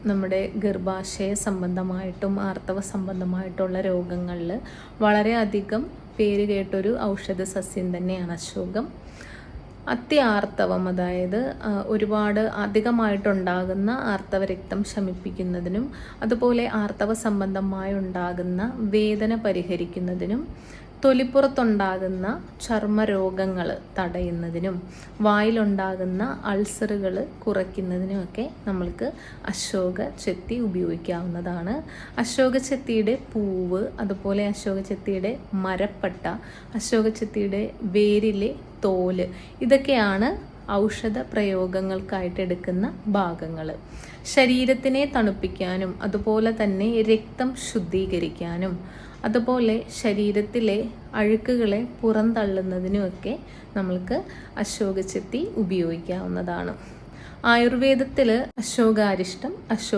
നമ്മുടെ ഗർഭാശയ സംബന്ധമായിട്ടും ആർത്തവ സംബന്ധമായിട്ടുള്ള രോഗങ്ങളിൽ വളരെയധികം പേര് കേട്ടൊരു ഔഷധ സസ്യം തന്നെയാണ് അശോകം. അത്യാർത്തവം, അതായത് ഒരുപാട് അധികമായിട്ടുണ്ടാകുന്ന ആർത്തവ രക്തം ശമിപ്പിക്കുന്നതിനും അതുപോലെ ആർത്തവ സംബന്ധമായി ഉണ്ടാകുന്ന വേദന പരിഹരിക്കുന്നതിനും തൊലിപ്പുറത്തുണ്ടാകുന്ന ചർമ്മരോഗങ്ങൾ തടയുന്നതിനും വായിലുണ്ടാകുന്ന അൾസറുകൾ കുറയ്ക്കുന്നതിനുമൊക്കെ നമ്മൾക്ക് അശോകചെത്തി ഉപയോഗിക്കാവുന്നതാണ്. അശോകചെത്തിയുടെ പൂവ്, അതുപോലെ അശോകചെത്തിയുടെ മരപ്പട്ട, അശോകചെത്തിയുടെ വേരിലെ തോല്, ഇതൊക്കെയാണ് ഔഷധ പ്രയോഗങ്ങൾക്കായിട്ട് എടുക്കുന്ന ഭാഗങ്ങൾ. ശരീരത്തിനെ തണുപ്പിക്കാനും അതുപോലെ തന്നെ രക്തം ശുദ്ധീകരിക്കാനും അതുപോലെ ശരീരത്തിലെ അഴുക്കുകളെ പുറന്തള്ളുന്നതിനുമൊക്കെ നമ്മൾക്ക് അശോകചെത്തി ഉപയോഗിക്കാവുന്നതാണ്. ആയുർവേദത്തിൽ അശോകാരിഷ്ടം,